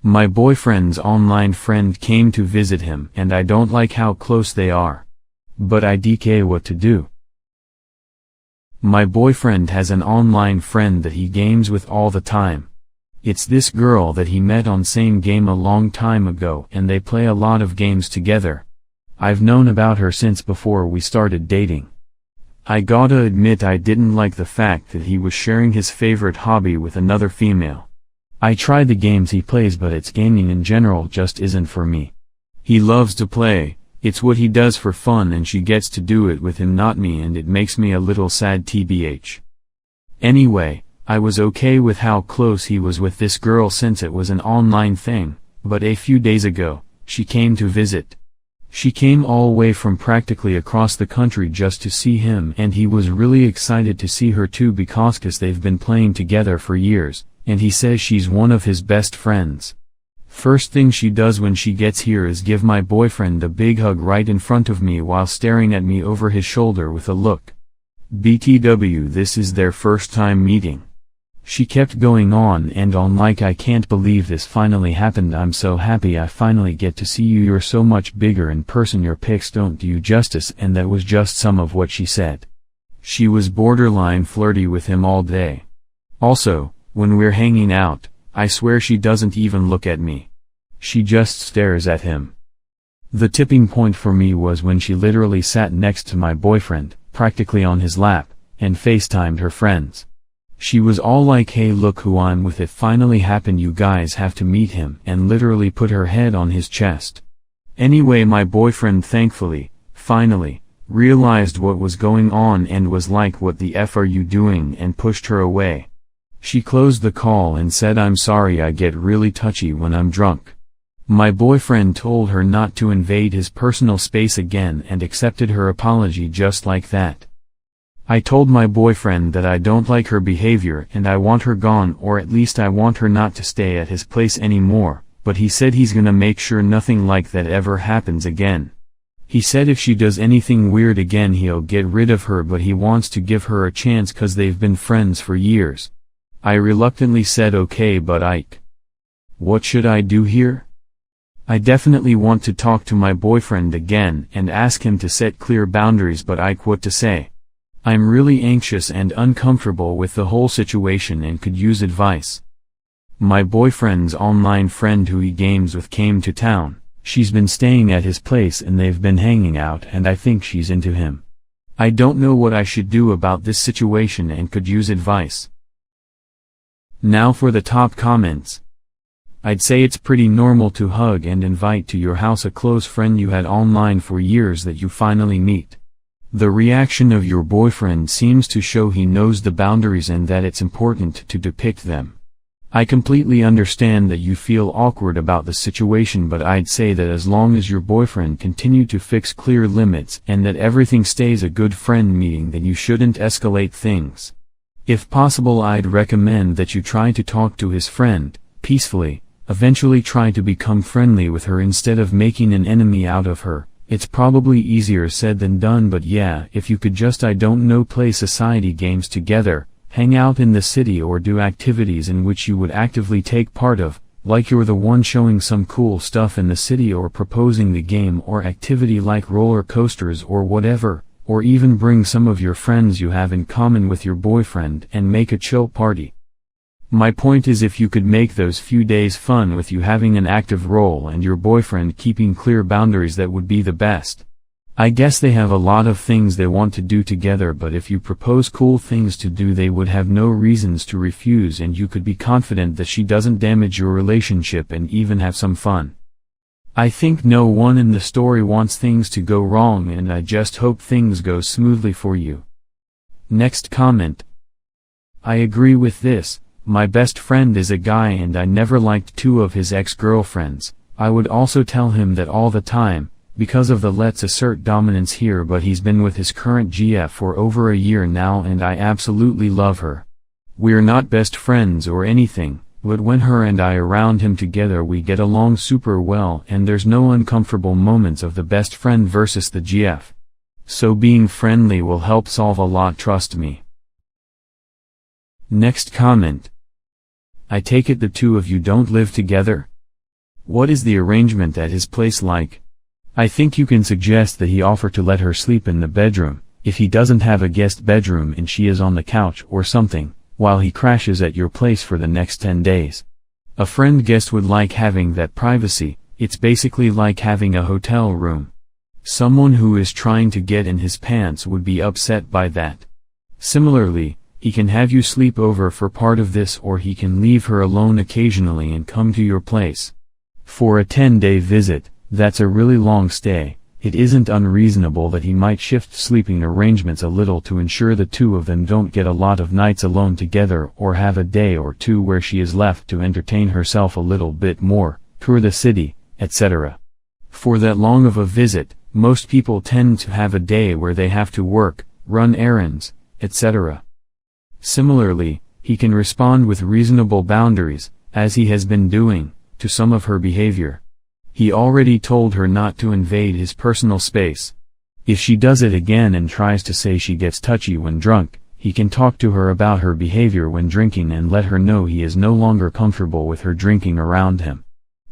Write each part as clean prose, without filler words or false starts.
My boyfriend's online friend came to visit him and I don't like how close they are. But IDK, what to do? My boyfriend has an online friend that he games with all the time. It's this girl that he met on same game a long time ago and they play a lot of games together. I've known about her since before we started dating. I gotta admit I didn't like the fact that he was sharing his favorite hobby with another female. I tried the games he plays but it's gaming in general just isn't for me. He loves to play, it's what he does for fun and she gets to do it with him, not me, and it makes me a little sad tbh. Anyway, I was okay with how close he was with this girl since it was an online thing, but a few days ago, she came to visit. She came all the way from practically across the country just to see him, and he was really excited to see her too because they've been playing together for years, and he says she's one of his best friends. First thing she does when she gets here is give my boyfriend a big hug right in front of me while staring at me over his shoulder with a look. BTW, this is their first time meeting. She kept going on and on like, I can't believe this finally happened, I'm so happy I finally get to see you, you're so much bigger in person, your pics don't do you justice, and that was just some of what she said. She was borderline flirty with him all day. Also, when we're hanging out, I swear she doesn't even look at me. She just stares at him. The tipping point for me was when she literally sat next to my boyfriend, practically on his lap, and FaceTimed her friends. She was all like, hey look who I'm with, it finally happened, you guys have to meet him, and literally put her head on his chest. Anyway, my boyfriend thankfully, finally, realized what was going on and was like, what the F are you doing, and pushed her away. She closed the call and said, I'm sorry, I get really touchy when I'm drunk. My boyfriend told her not to invade his personal space again and accepted her apology just like that. I told my boyfriend that I don't like her behavior and I want her gone, or at least I want her not to stay at his place anymore, but he said he's gonna make sure nothing like that ever happens again. He said if she does anything weird again he'll get rid of her, but he wants to give her a chance cause they've been friends for years. I reluctantly said okay, but Ike, what should I do here? I definitely want to talk to my boyfriend again and ask him to set clear boundaries, but Ike, what to say? I'm really anxious and uncomfortable with the whole situation and could use advice. My boyfriend's online friend who he games with came to town. She's been staying at his place and they've been hanging out, and I think she's into him. I don't know what I should do about this situation and could use advice. Now for the top comments. I'd say it's pretty normal to hug and invite to your house a close friend you had online for years that you finally meet. The reaction of your boyfriend seems to show he knows the boundaries and that it's important to depict them. I completely understand that you feel awkward about the situation, but I'd say that as long as your boyfriend continue to fix clear limits and that everything stays a good friend meeting, then you shouldn't escalate things. If possible, I'd recommend that you try to talk to his friend, peacefully, eventually try to become friendly with her instead of making an enemy out of her. It's probably easier said than done, but yeah, if you could just, I don't know, play society games together, hang out in the city, or do activities in which you would actively take part of, like you're the one showing some cool stuff in the city or proposing the game or activity like roller coasters or whatever. Or even bring some of your friends you have in common with your boyfriend and make a chill party. My point is, if you could make those few days fun with you having an active role and your boyfriend keeping clear boundaries, that would be the best. I guess they have a lot of things they want to do together, but if you propose cool things to do they would have no reasons to refuse, and you could be confident that she doesn't damage your relationship and even have some fun. I think no one in the story wants things to go wrong, and I just hope things go smoothly for you. Next comment. I agree with this. My best friend is a guy and I never liked two of his ex-girlfriends. I would also tell him that all the time, because of the let's assert dominance here, but he's been with his current GF for over a year now and I absolutely love her. We're not best friends or anything, but when her and I around him together we get along super well and there's no uncomfortable moments of the best friend versus the GF. So being friendly will help solve a lot, trust me. Next comment. I take it the two of you don't live together? What is the arrangement at his place like? I think you can suggest that he offer to let her sleep in the bedroom, if he doesn't have a guest bedroom and she is on the couch or something, while he crashes at your place for the next 10 days. A friend guest would like having that privacy. It's basically like having a hotel room. Someone who is trying to get in his pants would be upset by that. Similarly, he can have you sleep over for part of this, or he can leave her alone occasionally and come to your place. For a 10-day visit, that's a really long stay. It isn't unreasonable that he might shift sleeping arrangements a little to ensure the two of them don't get a lot of nights alone together, or have a day or two where she is left to entertain herself a little bit more, tour the city, etc. For that long of a visit, most people tend to have a day where they have to work, run errands, etc. Similarly, he can respond with reasonable boundaries, as he has been doing, to some of her behavior. He already told her not to invade his personal space. If she does it again and tries to say she gets touchy when drunk, he can talk to her about her behavior when drinking and let her know he is no longer comfortable with her drinking around him.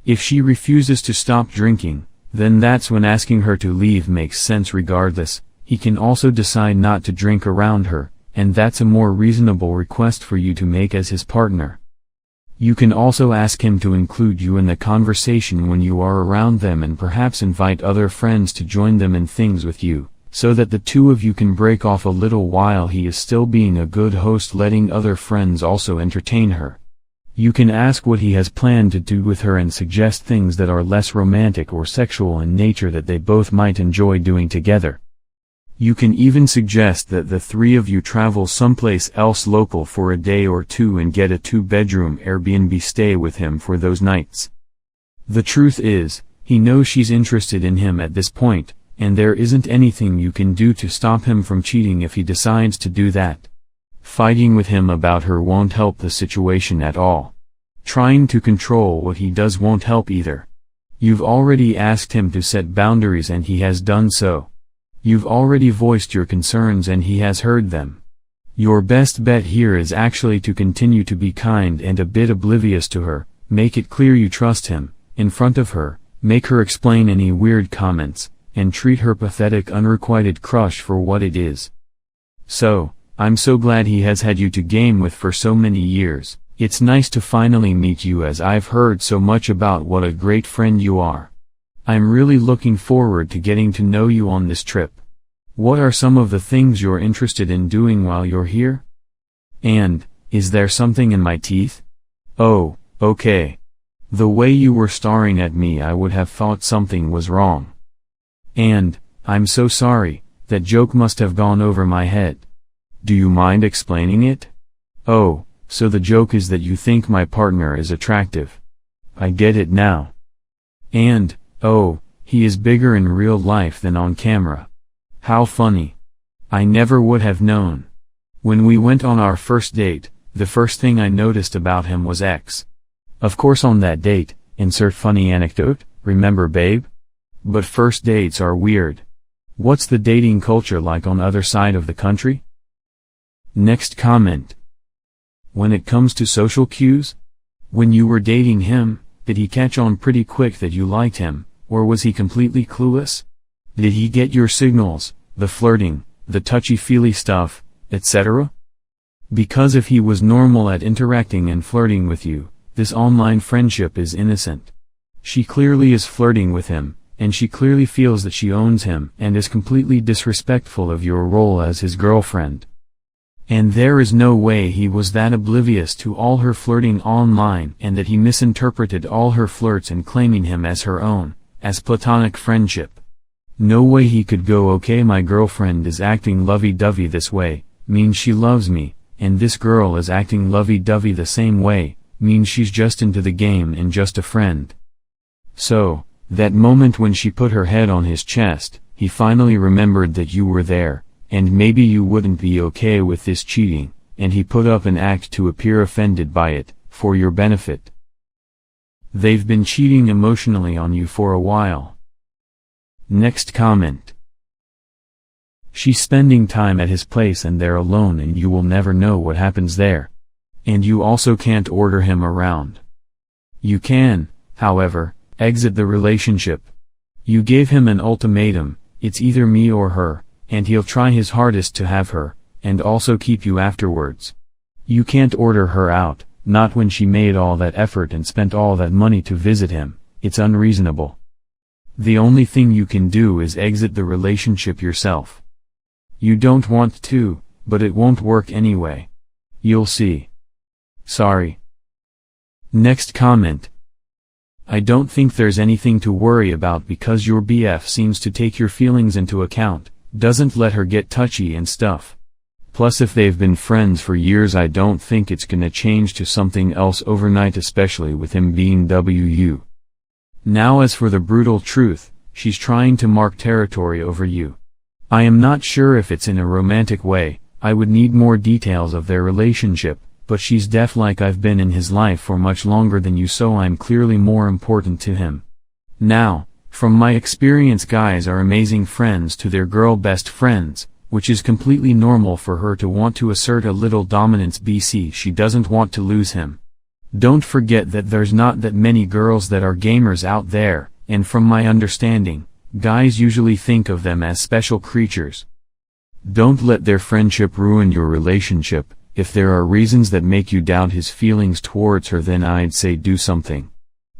If she refuses to stop drinking, then that's when asking her to leave makes sense regardless. He can also decide not to drink around her, and that's a more reasonable request for you to make as his partner. You can also ask him to include you in the conversation when you are around them, and perhaps invite other friends to join them in things with you, so that the two of you can break off a little while he is still being a good host, letting other friends also entertain her. You can ask what he has planned to do with her and suggest things that are less romantic or sexual in nature that they both might enjoy doing together. You can even suggest that the three of you travel someplace else local for a day or two and get a 2-bedroom Airbnb stay with him for those nights. The truth is, he knows she's interested in him at this point, and there isn't anything you can do to stop him from cheating if he decides to do that. Fighting with him about her won't help the situation at all. Trying to control what he does won't help either. You've already asked him to set boundaries and he has done so. You've already voiced your concerns and he has heard them. Your best bet here is actually to continue to be kind and a bit oblivious to her, make it clear you trust him, in front of her, make her explain any weird comments, and treat her pathetic unrequited crush for what it is. So, I'm so glad he has had you to game with for so many years. It's nice to finally meet you, as I've heard so much about what a great friend you are. I'm really looking forward to getting to know you on this trip. What are some of the things you're interested in doing while you're here? And, is there something in my teeth? Oh, okay. The way you were staring at me, I would have thought something was wrong. And, I'm so sorry, that joke must have gone over my head. Do you mind explaining it? Oh, so the joke is that you think my partner is attractive. I get it now. And, oh, he is bigger in real life than on camera. How funny. I never would have known. When we went on our first date, the first thing I noticed about him was X. Of course on that date, insert funny anecdote, remember babe? But first dates are weird. What's the dating culture like on other side of the country? Next comment. When it comes to social cues? When you were dating him, did he catch on pretty quick that you liked him, or was he completely clueless? Did he get your signals, the flirting, the touchy-feely stuff, etc.? Because if he was normal at interacting and flirting with you, this online friendship is innocent. She clearly is flirting with him, and she clearly feels that she owns him and is completely disrespectful of your role as his girlfriend. And there is no way he was that oblivious to all her flirting online and that he misinterpreted all her flirts and claiming him as her own, as platonic friendship. No way he could go, okay, my girlfriend is acting lovey-dovey this way, means she loves me, and this girl is acting lovey-dovey the same way, means she's just into the game and just a friend. So, that moment when she put her head on his chest, he finally remembered that you were there, and maybe you wouldn't be okay with this cheating, and he put up an act to appear offended by it, for your benefit. They've been cheating emotionally on you for a while. Next comment. She's spending time at his place and they're alone, and you will never know what happens there. And you also can't order him around. You can, however, Exit the relationship. You gave him an ultimatum, it's either me or her, and he'll try his hardest to have her, and also keep you afterwards. You can't order her out, not when she made all that effort and spent all that money to visit him, it's unreasonable. The only thing you can do is exit the relationship yourself. You don't want to, but it won't work anyway. You'll see. Sorry. Next comment. I don't think there's anything to worry about because your BF seems to take your feelings into account, doesn't let her get touchy and stuff. Plus if they've been friends for years I don't think it's gonna change to something else overnight, especially with him being WU. Now as for the brutal truth, she's trying to mark territory over you. I am not sure if it's in a romantic way, I would need more details of their relationship, but she's def like I've been in his life for much longer than you, so I'm clearly more important to him. Now, from my experience, guys are amazing friends to their girl best friends, which is completely normal for her to want to assert a little dominance BC she doesn't want to lose him. Don't forget that there's not that many girls that are gamers out there, and from my understanding, guys usually think of them as special creatures. Don't let their friendship ruin your relationship. If there are reasons that make you doubt his feelings towards her, then I'd say do something.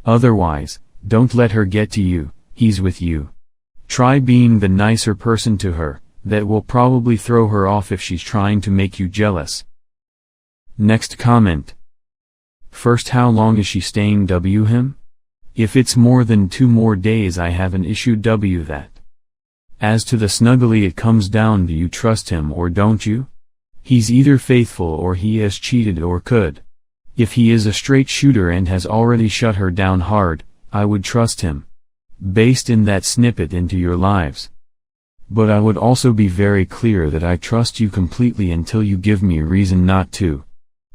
Otherwise, don't let her get to you, he's with you. Try being the nicer person to her, that will probably throw her off if she's trying to make you jealous. Next comment. First, how long is she staying W him? If it's more than 2 more days I have an issue W that. As to the snuggly, it comes down to you trust him or don't you? He's either faithful or he has cheated or could. If he is a straight shooter and has already shut her down hard, I would trust him. Based in that snippet into your lives. But I would also be very clear that I trust you completely until you give me a reason not to.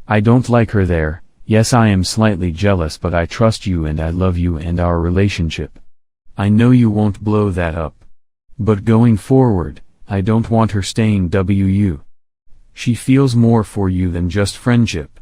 I don't like her there. Yes, I am slightly jealous, but I trust you and I love you and our relationship. I know you won't blow that up. But going forward, I don't want her staying WU. She feels more for you than just friendship.